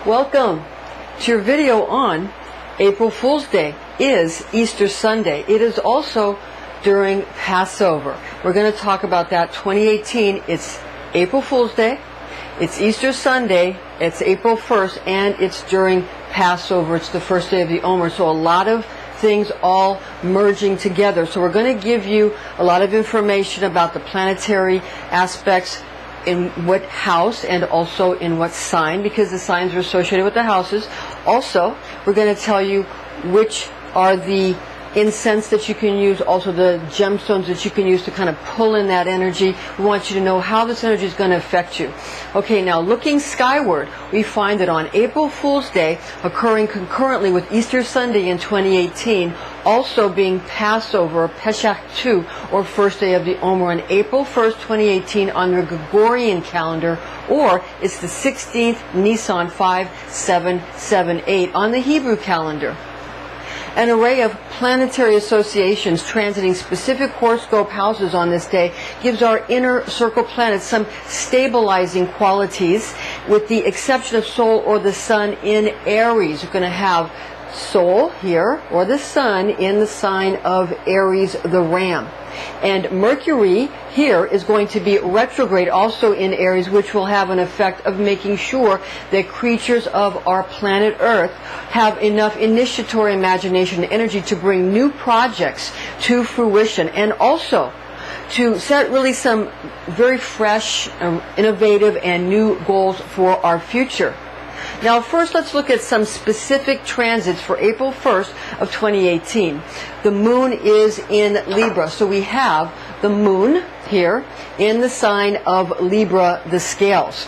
Welcome to your video on April Fool's Day. Is Easter Sunday. It is also during Passover. We're going to talk about that. 2018, it's April Fool's Day, it's Easter Sunday, it's April 1st, and it's during Passover. It's the first day of the Omer. So a lot of things all merging together. So we're going to give you a lot of information about the planetary aspects, in what house and also in what sign, because the signs are associated with the houses. Also, we're going to tell you which are the incense that you can use, also the gemstones that you can use to kind of pull in that energy. We want you to know how this energy is going to affect you. Okay, now looking skyward, we find that on April Fool's Day, occurring concurrently with Easter Sunday in 2018, also being Passover, Pesach 2, or first day of the Omer, on April 1st, 2018 on the Gregorian calendar, or it's the 16th Nisan 5778 on the Hebrew calendar. An array of planetary associations transiting specific horoscope houses on this day gives our inner circle planets some stabilizing qualities, with the exception of Sol or the Sun in Aries. You're going to have Sol here, or the Sun, in the sign of Aries, the Ram. And Mercury here is going to be retrograde also in Aries, which will have an effect of making sure that creatures of our planet Earth have enough initiatory imagination and energy to bring new projects to fruition, and also to set really some very fresh, innovative, and new goals for our future. Now first, let's look at some specific transits for April 1st of 2018. The moon is in Libra, so we have the moon here in the sign of Libra, the scales.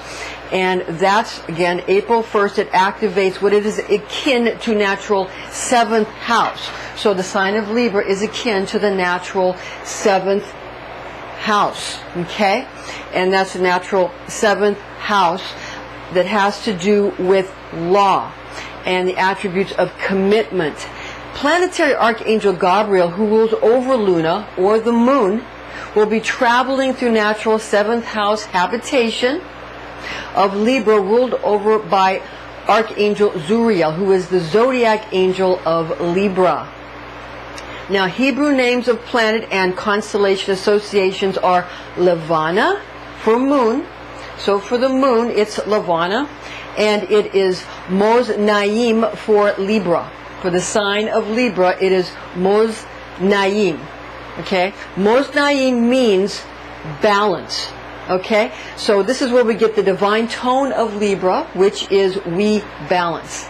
And that's, again, April 1st, it activates what it is akin to natural 7th house. So the sign of Libra is akin to the natural 7th house, okay? And that's the natural 7th house that has to do with law and the attributes of commitment. Planetary Archangel Gabriel, who rules over Luna, or the moon, will be traveling through natural 7th house habitation of Libra, ruled over by Archangel Zuriel, who is the zodiac angel of Libra. Now, Hebrew names of planet and constellation associations are Levana for moon. So for the moon, it's Levana, and it is Moz Naim for Libra. For the sign of Libra, it is Moz Naim. Okay? Moz Naim means balance. Okay? So this is where we get the divine tone of Libra, which is we balance.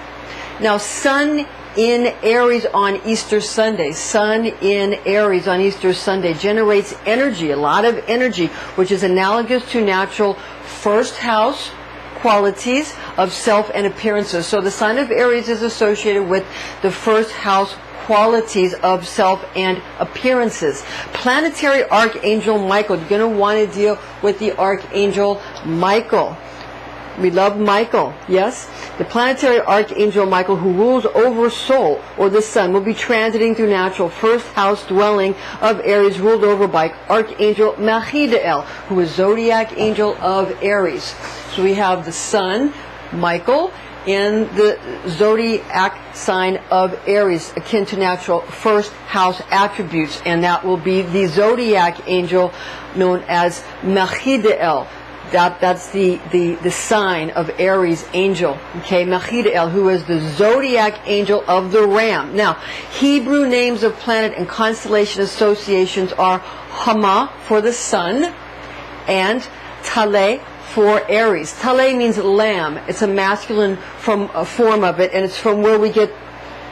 Now, Sun in Aries on Easter Sunday. Sun in Aries on Easter Sunday generates energy, a lot of energy, which is analogous to natural first house qualities of self and appearances. So the sign of Aries is associated with the first house qualities of self and appearances. Planetary Archangel Michael, you're going to want to deal with the Archangel Michael. We love Michael, yes? The planetary Archangel Michael, who rules over Sol, or the Sun, will be transiting through natural first house dwelling of Aries, ruled over by Archangel Makizuru, who is zodiac angel of Aries. So we have the Sun, Michael, in the zodiac sign of Aries, akin to natural first house attributes, and that will be the zodiac angel known as Makizuru. That's the sign of Aries angel, okay, Makizuru, who is the zodiac angel of the Ram. Now, Hebrew names of planet and constellation associations are Hama for the Sun, and Taleh for Aries. Taleh means lamb. It's a masculine form of it, and it's from where we get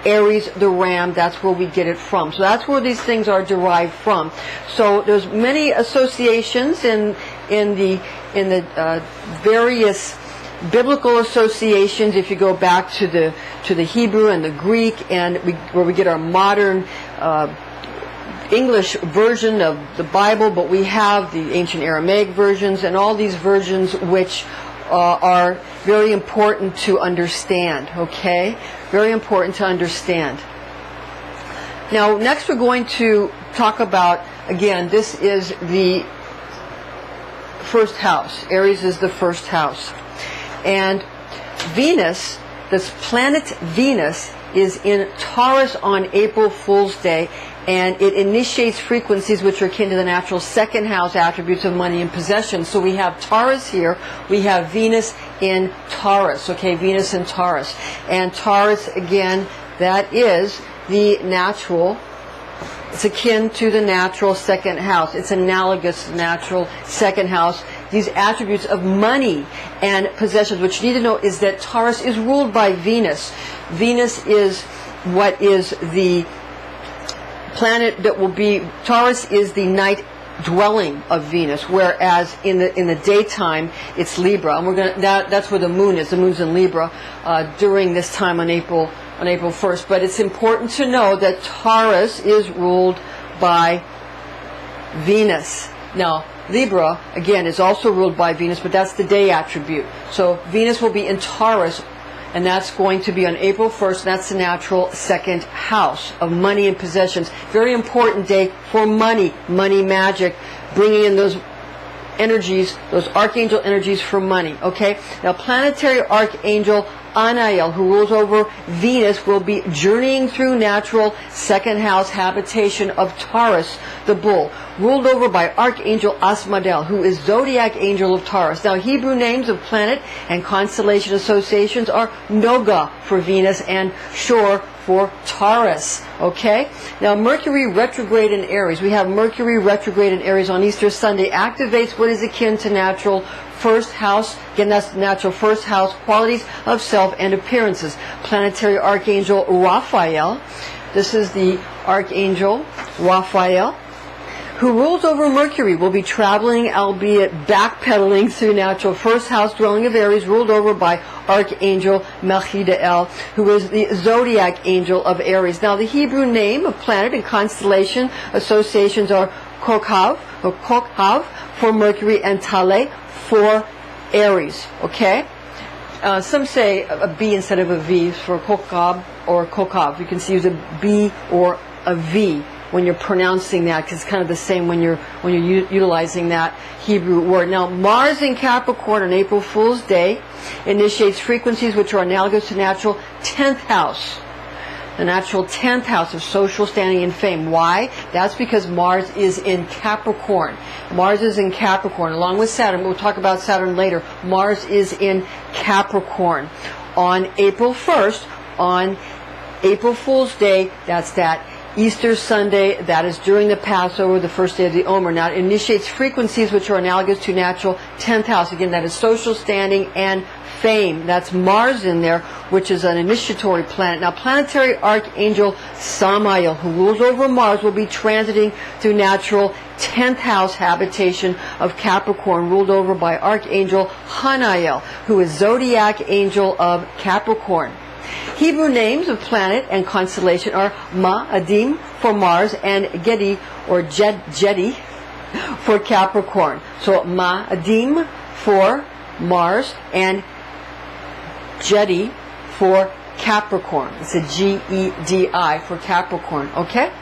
Aries, the ram. That's where we get it from. So that's where these things are derived from. So there's many associations in the various biblical associations. If you go back to the Hebrew and the Greek, and where we get our modern English version of the Bible, but we have the ancient Aramaic versions and all these versions which are very important to understand, okay? Very important to understand. Now, next we're going to talk about, again, this is the first house. Aries is the first house. And Venus this planet Venus is in Taurus on April Fool's Day, and it initiates frequencies which are akin to the natural second house attributes of money and possession. So we have Taurus here, we have Venus in Taurus, okay, Venus in Taurus. And Taurus, again, that is the natural, it's akin to the natural second house. It's analogous to the natural second house. These attributes of money and possessions, what you need to know is that Taurus is ruled by Venus. Venus is what is the planet that will be, Taurus is the night dwelling of Venus, whereas in the daytime it's Libra, and that's where the moon is. The moon's in Libra during this time on April 1st. But it's important to know that Taurus is ruled by Venus. Now, Libra, again, is also ruled by Venus, but that's the day attribute. So Venus will be in Taurus, and that's going to be on April 1st, and that's the natural second house of money and possessions. Very important day for money, money magic, bringing in those energies, those archangel energies for money, okay? Now, planetary archangel Anael, who rules over Venus, will be journeying through natural second house habitation of Taurus, the bull, ruled over by Archangel Asmodel, who is zodiac angel of Taurus. Now, Hebrew names of planet and constellation associations are Noga for Venus and Shor for Taurus, okay? Now, Mercury retrograde in Aries. We have Mercury retrograde in Aries on Easter Sunday, activates what is akin to natural first house, again, that's natural first house qualities of self and appearances. Planetary archangel Raphael, this is the archangel Raphael, who rules over Mercury, will be traveling, albeit backpedaling, through natural first house dwelling of Aries, ruled over by Archangel Mechidael, who is the zodiac angel of Aries. Now, the Hebrew name of planet and constellation associations are Kokhav, or Kokhav for Mercury, and Tale for Aries, okay? Some say a B instead of a V for Kokhav or Kokhav. You can use a B or a V when you're pronouncing that, because it's kind of the same when you're utilizing that Hebrew word. Now, Mars in Capricorn on April Fool's Day initiates frequencies which are analogous to natural 10th house. The natural 10th house of social standing and fame. Why? That's because Mars is in Capricorn. Mars is in Capricorn, along with Saturn. We'll talk about Saturn later. Mars is in Capricorn. On April 1st, on April Fool's Day, that's that Easter Sunday, that is during the Passover, the first day of the Omer. Now, it initiates frequencies which are analogous to natural 10th house. Again, that is social standing and fame. That's Mars in there, which is an initiatory planet. Now, planetary archangel Samael, who rules over Mars, will be transiting through natural 10th house habitation of Capricorn, ruled over by Archangel Hanael, who is zodiac angel of Capricorn. Hebrew names of planet and constellation are Ma'adim for Mars and Gedi or Jedi for Capricorn. So Ma'adim for Mars and Jedi for Capricorn. It's a G-E-D-I for Capricorn, okay?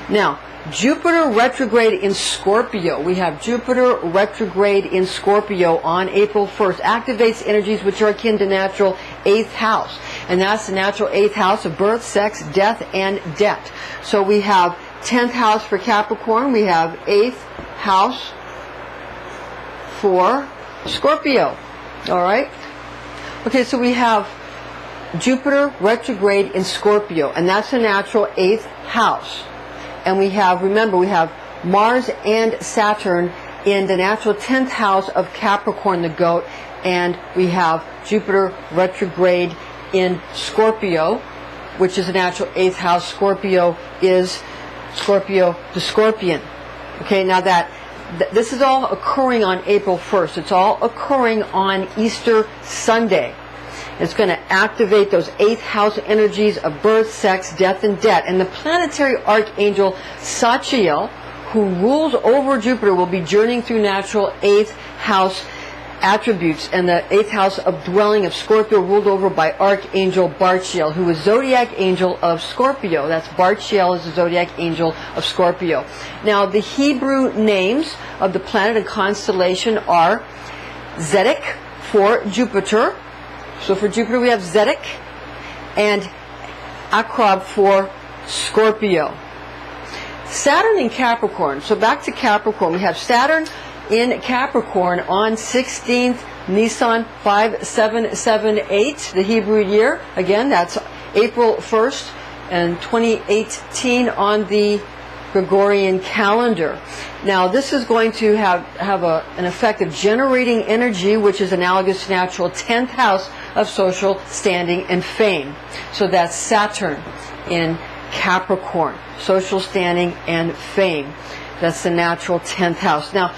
Now, Jupiter retrograde in Scorpio. We have Jupiter retrograde in Scorpio on April 1st. Activates energies which are akin to natural 8th house. And that's the natural 8th house of birth, sex, death, and debt. So we have 10th house for Capricorn. We have 8th house for Scorpio. All right? Okay, so we have Jupiter retrograde in Scorpio. And that's the natural 8th house. And we have, remember, we have Mars and Saturn in the natural 10th house of Capricorn, the goat, and we have Jupiter retrograde in Scorpio, which is a natural 8th house. Scorpio is Scorpio, the scorpion. Okay, now this is all occurring on April 1st. It's all occurring on Easter Sunday. It's going to activate those 8th house energies of birth, sex, death, and debt. And the planetary archangel Sachiel, who rules over Jupiter, will be journeying through natural 8th house attributes and the 8th house of dwelling of Scorpio, ruled over by Archangel Barchiel, who is zodiac angel of Scorpio. That's Barchiel is the zodiac angel of Scorpio. Now, the Hebrew names of the planet and constellation are Zedek for Jupiter, So for Jupiter we have Zodiac and Akrab for Scorpio. Saturn in Capricorn. So back to Capricorn. We have Saturn in Capricorn on 16th Nisan 5778, the Hebrew year. Again, that's April 1st and 2018 on the Gregorian calendar. Now this is going to have an effect of generating energy, which is analogous to natural 10th house of social standing and fame. So that's Saturn in Capricorn, social standing and fame. That's the natural 10th house. Now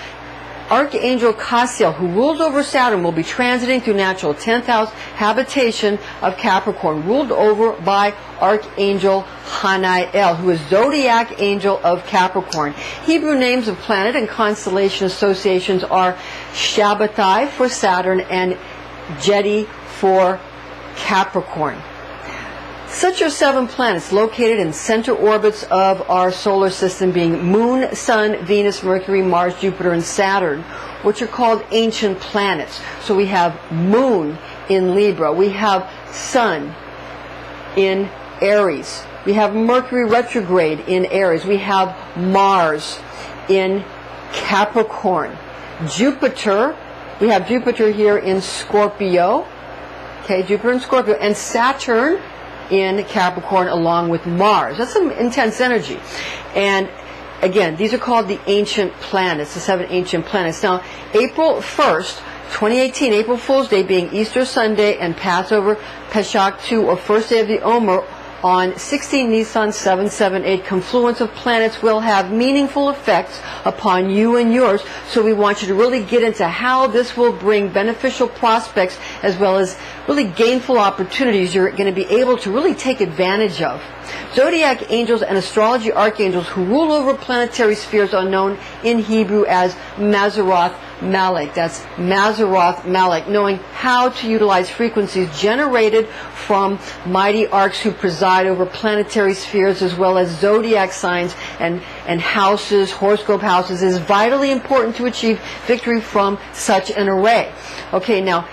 Archangel Cassiel, who rules over Saturn, will be transiting through natural 10th house habitation of Capricorn, ruled over by Archangel Hanael, who is zodiac angel of Capricorn. Hebrew names of planet and constellation associations are Shabbatai for Saturn and Jedi for Capricorn. Such are 7 planets located in center orbits of our solar system, being Moon, Sun, Venus, Mercury, Mars, Jupiter, and Saturn, which are called ancient planets. So we have Moon in Libra, we have Sun in Aries, we have Mercury retrograde in Aries, we have Mars in Capricorn. Jupiter, we have Jupiter here in Scorpio, okay, Jupiter in Scorpio, and Saturn in Capricorn along with Mars. That's some intense energy. And again, these are called the ancient planets, the 7 ancient planets. Now, April 1st, 2018, April Fool's Day being Easter Sunday and Passover, Pesach 2, or first day of the Omer, on 16 Nisan 778, confluence of planets will have meaningful effects upon you and yours. So we want you to really get into how this will bring beneficial prospects as well as really gainful opportunities you're going to be able to really take advantage of. Zodiac angels and astrology archangels who rule over planetary spheres are known in Hebrew as Mazaroth Malek. That's Mazaroth Malek, knowing how to utilize frequencies generated from mighty arcs who preside over planetary spheres as well as zodiac signs and houses, horoscope houses, is vitally important to achieve victory from such an array. Okay, now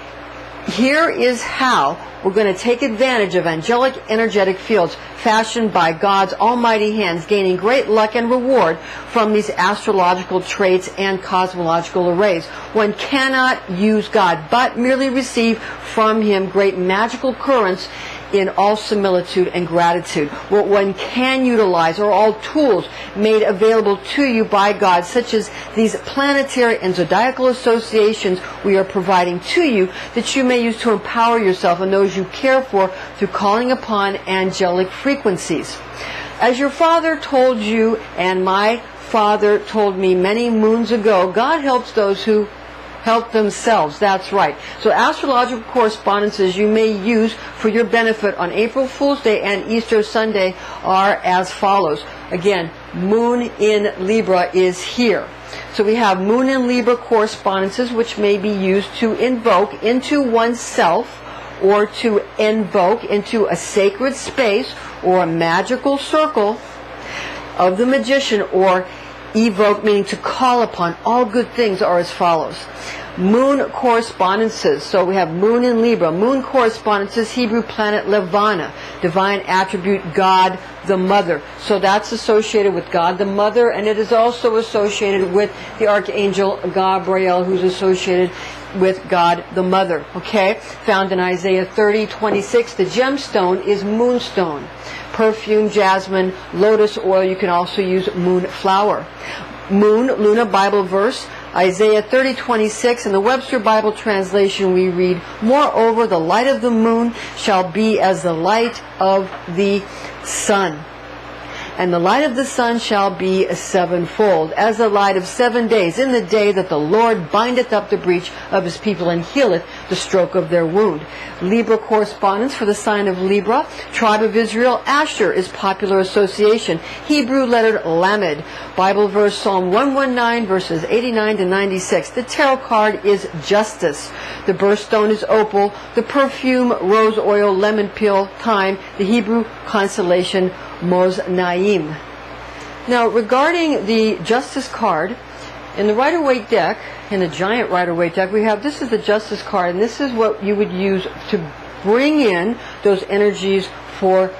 here is how we're going to take advantage of angelic energetic fields fashioned by God's almighty hands, gaining great luck and reward from these astrological traits and cosmological arrays. One cannot use God, but merely receive from Him great magical currents in all similitude and gratitude. What one can utilize are all tools made available to you by God, such as these planetary and zodiacal associations we are providing to you that you may use to empower yourself and those you care for through calling upon angelic frequencies. As your father told you and my father told me many moons ago, God helps those who help themselves. That's right. So astrological correspondences you may use for your benefit on April Fool's Day and Easter Sunday are as follows. Again, Moon in Libra is here. So we have Moon in Libra correspondences which may be used to invoke into oneself or to invoke into a sacred space or a magical circle of the magician, or evoke, meaning to call upon. All good things are as follows. Moon correspondences. So we have Moon in Libra. Moon correspondences, Hebrew planet Levana, divine attribute God the Mother. So that's associated with God the Mother, and it is also associated with the Archangel Gabriel, who's associated with God the Mother. Okay? Found in Isaiah 30:26. The gemstone is moonstone. Perfume, jasmine, lotus oil. You can also use moonflower. Moon, Luna Bible verse, Isaiah 30:26. In the Webster Bible translation we read, "Moreover, the light of the moon shall be as the light of the sun. And the light of the sun shall be sevenfold, as the light of 7 days, in the day that the Lord bindeth up the breach of His people and healeth the stroke of their wound." Libra correspondence for the sign of Libra, tribe of Israel, Asher is popular association, Hebrew lettered Lamed. Bible verse Psalm 119 verses 89 to 96. The tarot card is Justice. The birthstone is Opal. The perfume, rose oil, lemon peel, thyme. The Hebrew constellation Moznaim. Now, regarding the Justice card, in the Rider-Waite deck, in the giant Rider-Waite deck, we have, this is the Justice card, and this is what you would use to bring in those energies for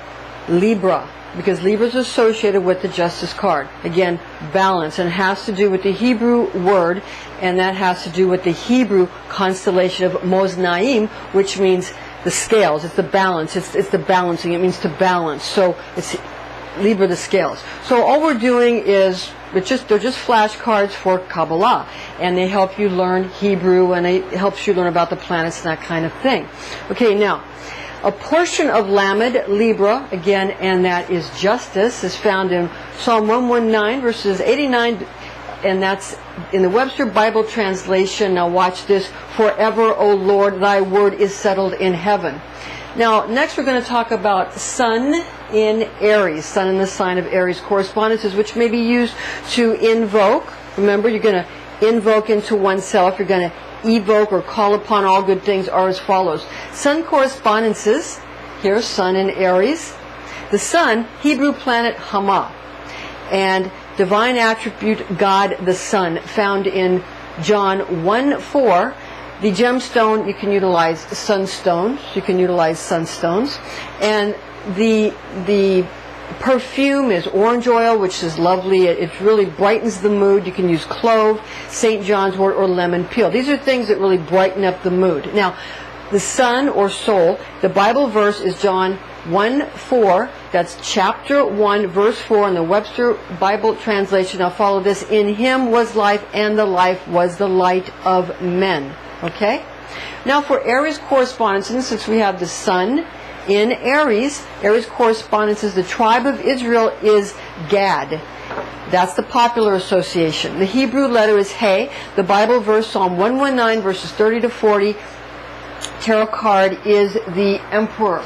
Libra, because Libra is associated with the Justice card. Again, balance, and it has to do with the Hebrew word, and that has to do with the Hebrew constellation of Moznaim, which means the scales. It's the balance. It's the balancing. It means to balance. So it's Libra, the scales. So all we're doing is they're just flashcards for Kabbalah, and they help you learn Hebrew, and it helps you learn about the planets and that kind of thing. Okay, now a portion of Lamed, Libra, again, and that is justice, is found in Psalm 119, verses 89, and that's in the Webster Bible translation. Now watch this. Forever, O Lord, thy word is settled in heaven. Now, next we're going to talk about Sun in Aries, Sun in the sign of Aries, correspondences which may be used to invoke. Remember, you're going to invoke into oneself. You're going to evoke or call upon all good things are as follows. Sun correspondences, here's Sun in Aries. The Sun, Hebrew planet Hama, and divine attribute God the Sun, found in John 1:4. The gemstone, you can utilize sunstones. You can utilize sunstones. And the perfume is orange oil, which is lovely. It really brightens the mood. You can use clove, St. John's wort, or lemon peel. These are things that really brighten up the mood. Now, the sun or soul, the Bible verse is John 1:4. That's chapter 1, verse 4 in the Webster Bible translation. Now follow this. In him was life, and the life was the light of men. Okay? Now for Aries correspondences, since we have the sun in Aries, Aries correspondences, the tribe of Israel is Gad. That's the popular association. The Hebrew letter is He. The Bible verse, Psalm 119, verses 30 to 40. Tarot card is the Emperor.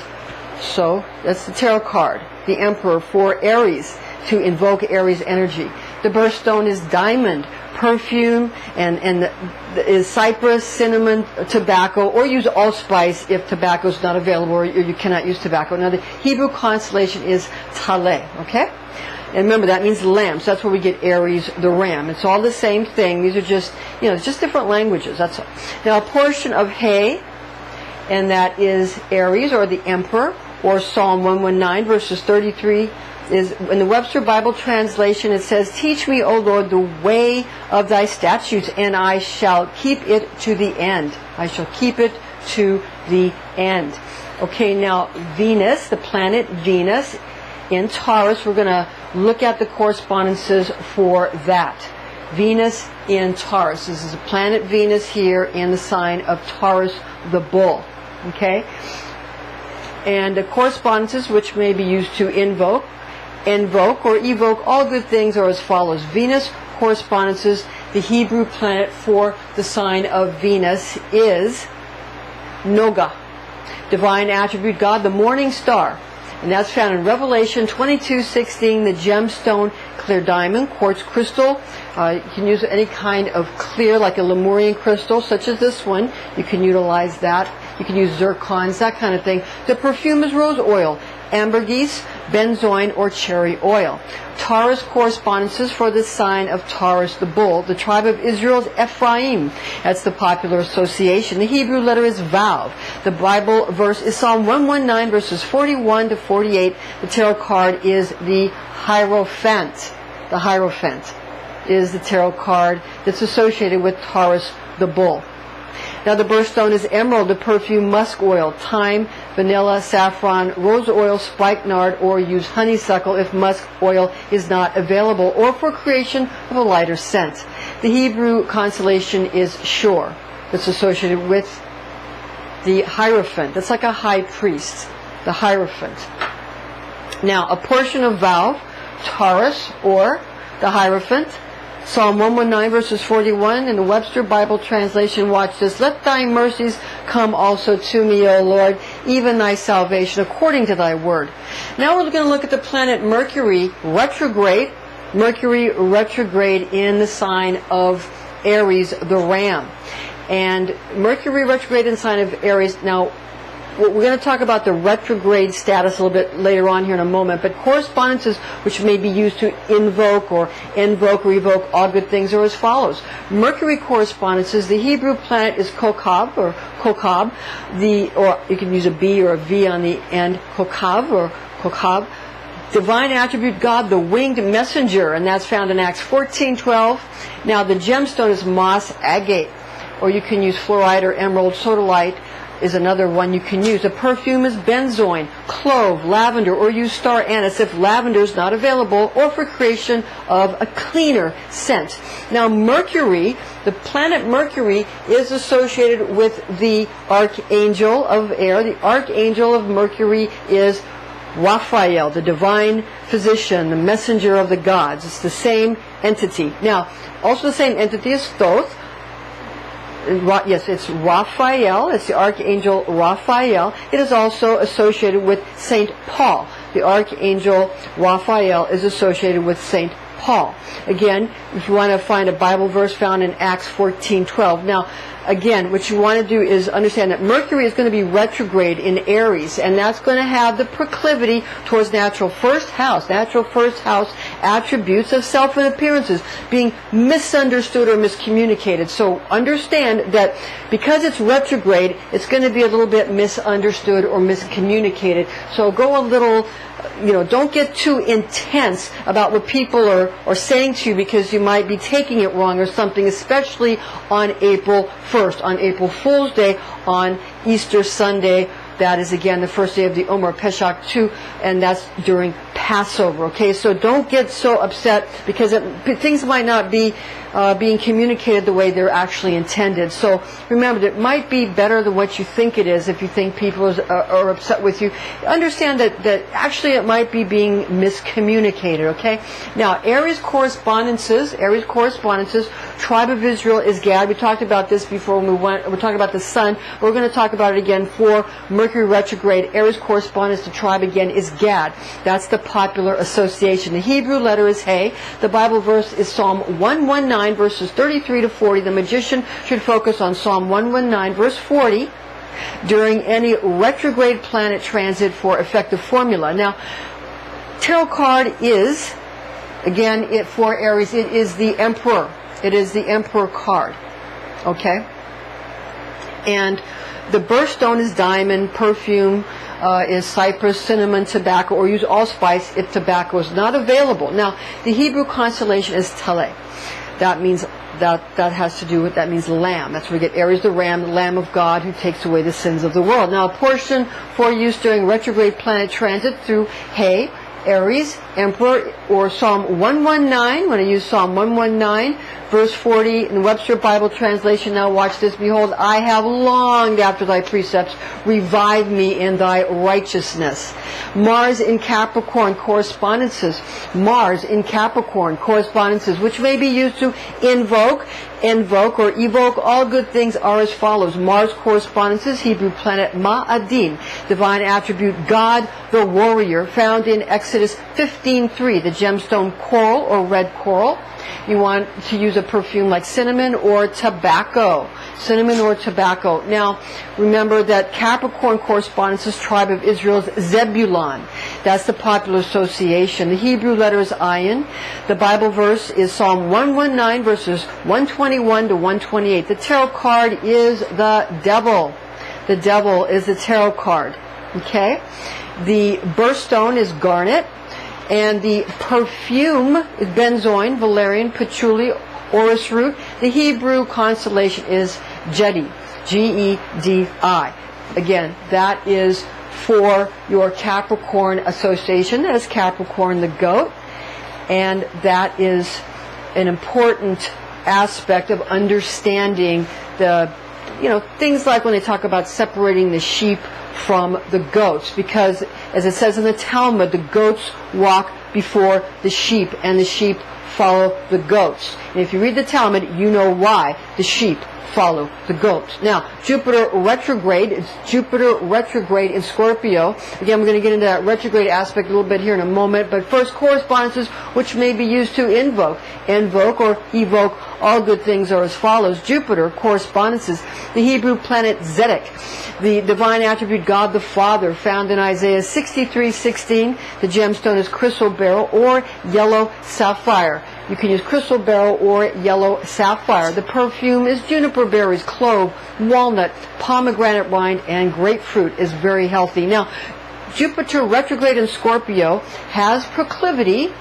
So that's the tarot card, the Emperor, for Aries, to invoke Aries energy. The birthstone is diamond. Perfume and is cypress, cinnamon, tobacco, or use allspice if tobacco is not available or you cannot use tobacco. Now the Hebrew constellation is Taleh, okay? And remember, that means lamb, so that's where we get Aries, the ram. It's all the same thing. These are just, it's just different languages, that's all. Now a portion of He, and that is Aries, or the Emperor, or Psalm 119, verses 33, is in the Webster Bible translation. It says, teach me, O Lord, the way of thy statutes, and I shall keep it to the end. I shall keep it to the end. Okay, now Venus, the planet Venus in Taurus, we're going to look at the correspondences for that. Venus in Taurus. This is the planet Venus here in the sign of Taurus, the bull. Okay? And the correspondences which may be used to invoke or evoke all good things are as follows. Venus correspondences, the Hebrew planet for the sign of Venus is Noga. Divine attribute God, the morning star. And that's found in Revelation 22:16, the gemstone, clear diamond, quartz crystal. You can use any kind of clear, like a Lemurian crystal, such as this one. You can utilize that. You can use zircons, that kind of thing. The perfume is rose oil, ambergris, benzoin, or cherry oil. Taurus correspondences for the sign of Taurus, the bull. The tribe of Israel is Ephraim. That's the popular association. The Hebrew letter is Vav. The Bible verse is Psalm 119, verses 41 to 48. The tarot card is the Hierophant. The Hierophant is the tarot card that's associated with Taurus, the bull. Now the birthstone is emerald, the perfume musk oil, thyme, vanilla, saffron, rose oil, spikenard, or use honeysuckle if musk oil is not available, or for creation of a lighter scent. The Hebrew constellation is Shor. That's associated with the Hierophant. That's like a high priest, the Hierophant. Now a portion of Vav, Taurus, or the Hierophant, Psalm 119, verses 41 in the Webster Bible translation. Watch this. Let thy mercies come also to me, O Lord, even thy salvation, according to thy word. Now we're going to look at the planet Mercury retrograde. Mercury retrograde in the sign of Aries, the ram. And Mercury retrograde in the sign of Aries. Now, we're going to talk about the retrograde status a little bit later on here in a moment, but correspondences which may be used to invoke or invoke or evoke all good things are as follows. Mercury correspondences, the Hebrew planet is Kokab, or Kokab, or you can use a B or a V on the end, Kokav or Kokab. Divine attribute God, the winged messenger, and that's found in Acts 14:12. Now the gemstone is moss agate, or you can use fluorite or emerald sodalite is another one you can use. The perfume is benzoin, clove, lavender, or use star anise if lavender is not available, or for creation of a cleaner scent. Now Mercury, the planet Mercury, is associated with the archangel of air. The archangel of Mercury is Raphael, the divine physician, the messenger of the gods. It's the same entity. Now, also the same entity is Thoth. Yes, it's Raphael. It's the archangel Raphael. It is also associated with Saint Paul. The archangel Raphael is associated with Saint Paul. Again, if you want to find a Bible verse found in Acts 14:12. Now, again, what you want to do is understand that Mercury is going to be retrograde in Aries, and that's going to have the proclivity towards natural first house attributes of self and appearances being misunderstood or miscommunicated. So understand that because it's retrograde, it's going to be a little bit misunderstood or miscommunicated. So go a little, don't get too intense about what people are saying to you, because you might be taking it wrong or something, especially on April 1st, on April Fool's Day, on Easter Sunday. That is, again, the first day of the Omer Pesach 2, and that's during Passover, okay? So don't get so upset because things might not be being communicated the way they're actually intended. So remember, it might be better than what you think it is. If you think people are upset with you, understand that actually it might be being miscommunicated, okay? Now, Aries correspondences, tribe of Israel is Gad. We talked about this before when we're talking about the sun. We're going to talk about it again for Mercury retrograde. Aries correspondence to tribe again is Gad. That's the popular association. The Hebrew letter is Hey. The Bible verse is Psalm 119, verses 33 to 40. The magician should focus on Psalm 119, verse 40, during any retrograde planet transit for effective formula. Now, tarot card is, again, for Aries, it is the Emperor. It is the Emperor card. Okay? And the birthstone is diamond, perfume is cypress, cinnamon, tobacco, or use allspice if tobacco is not available. Now, the Hebrew constellation is Tele. That means that has to do with, that means lamb. That's where we get Aries the ram, the Lamb of God who takes away the sins of the world. Now, a portion for use during retrograde planet transit through Hay, Aries, Emperor, or Psalm 119. When I use Psalm 119, verse 40 in Webster Bible translation, now watch this. Behold, I have longed after thy precepts. Revive me in thy righteousness. Mars in Capricorn correspondences. Mars in Capricorn correspondences, which may be used to invoke or evoke all good things, are as follows. Mars correspondences, Hebrew planet Ma'adim, divine attribute God the warrior, found in Exodus 15:3, the gemstone coral or red coral. You want to use a perfume like cinnamon or tobacco. Cinnamon or tobacco. Now, remember that Capricorn correspondences, tribe of Israel's Zebulon. That's the popular association. The Hebrew letter is Ayin. The Bible verse is Psalm 119, verses 121 to 128. The tarot card is the devil. The devil is the tarot card. Okay? The birthstone is garnet. And the perfume is benzoin, valerian, patchouli, orris root. The Hebrew constellation is Gedi, G-E-D-I. Again, that is for your Capricorn association. That is Capricorn the goat. And that is an important aspect of understanding the, things like when they talk about separating the sheep from the goats, because as it says in the Talmud, the goats walk before the sheep and the sheep follow the goats. And if you read the Talmud, you know why the sheep follow the goats. Now, Jupiter retrograde, it's Jupiter retrograde in Scorpio. Again, we're going to get into that retrograde aspect a little bit here in a moment, but first, correspondences which may be used to invoke or evoke all good things are as follows. Jupiter correspondences, the Hebrew planet Zodiac, the divine attribute God the Father, found in Isaiah 63:16. The gemstone is crystal beryl or yellow sapphire. You can use crystal beryl or yellow sapphire. The perfume is juniper berries, clove, walnut, pomegranate rind, and grapefruit. Is very healthy. Now, Jupiter retrograde in Scorpio has proclivity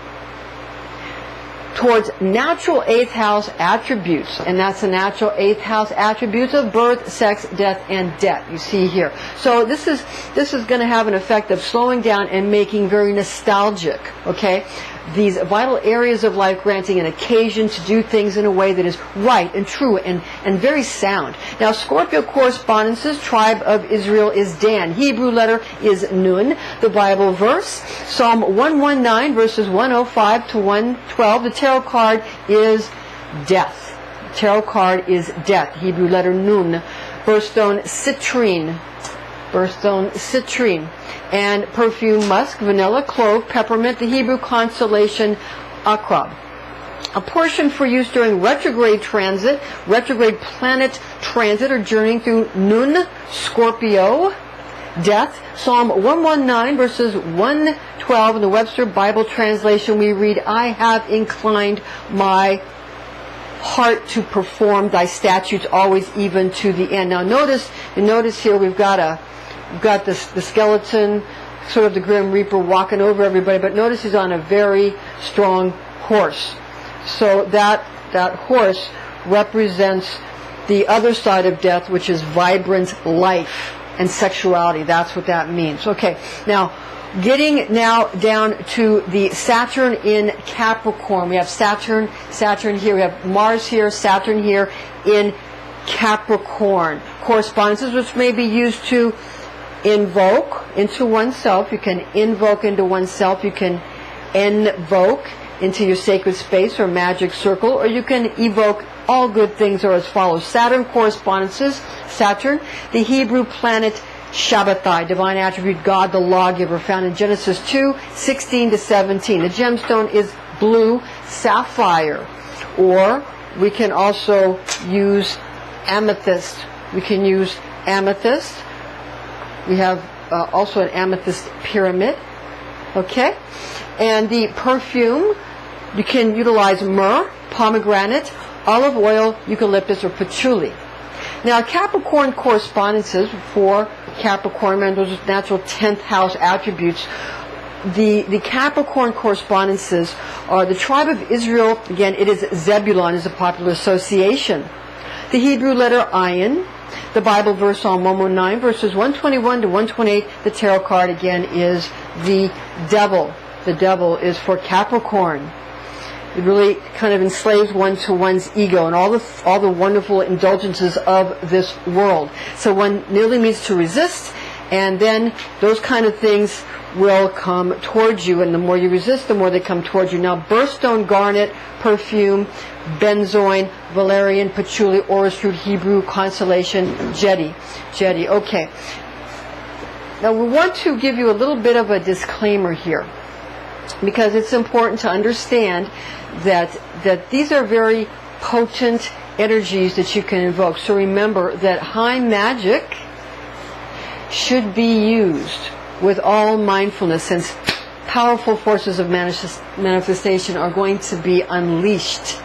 towards natural 8th house attributes, and that's the natural 8th house attributes of birth, sex, death, and debt. You see here. So this is going to have an effect of slowing down and making very nostalgic. Okay, these vital areas of life, granting an occasion to do things in a way that is right and true and very sound. Now, Scorpio correspondences, tribe of Israel is Dan. Hebrew letter is Nun. The Bible verse, Psalm 119, verses 105 to 112. The tarot card is death. Tarot card is death. Hebrew letter Nun. Birthstone Citrine. Birthstone Citrine. And perfume musk, vanilla, clove, peppermint. The Hebrew constellation Akrab. A portion for use during retrograde transit, retrograde planet transit, or journeying through Nun, Scorpio, death. Psalm 119, verses 112 in the Webster Bible translation, we read, I have inclined my heart to perform thy statutes always, even to the end. Now notice here we've got the skeleton, sort of the Grim Reaper walking over everybody, but notice he's on a very strong horse. So that horse represents the other side of death, which is vibrant life and sexuality. That's what that means. Okay, now getting now down to the Saturn in Capricorn. We have Saturn here, we have Mars here, Saturn here in Capricorn. Correspondences which may be used to invoke into oneself. You can invoke into oneself. You can invoke into your sacred space or magic circle, or you can evoke. All good things are as follows. Saturn correspondences. Saturn, the Hebrew planet Shabbatai, divine attribute God the lawgiver, found in Genesis 2:16 to 17. The gemstone is blue sapphire, or we can also use amethyst. We can use amethyst. We have also an amethyst pyramid. Okay? And the perfume, you can utilize myrrh, pomegranate, olive oil, eucalyptus, or patchouli. Now, Capricorn correspondences for Capricorn, and those are natural 10th house attributes. The Capricorn correspondences are the tribe of Israel. Again, it is Zebulon is a popular association. The Hebrew letter Ayin. The Bible verse, Psalm 119, verses 121 to 128. The tarot card, again, is the devil. The devil is for Capricorn. It really kind of enslaves one to one's ego and all the wonderful indulgences of this world. So one nearly means to resist, and then those kind of things will come towards you, and the more you resist, the more they come towards you. Now, birthstone, garnet, perfume, benzoin, valerian, patchouli, orris root, Hebrew constellation, Jedi. Okay. Now, we want to give you a little bit of a disclaimer here, because it's important to understand that these are very potent energies that you can invoke. So remember that high magic should be used with all mindfulness, since powerful forces of manifestation are going to be unleashed.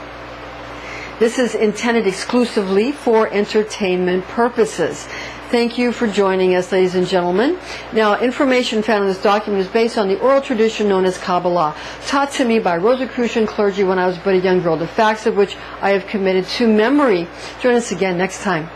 This is intended exclusively for entertainment purposes. Thank you for joining us, ladies and gentlemen. Now, information found in this document is based on the oral tradition known as Kabbalah, taught to me by Rosicrucian clergy when I was but a young girl, the facts of which I have committed to memory. Join us again next time.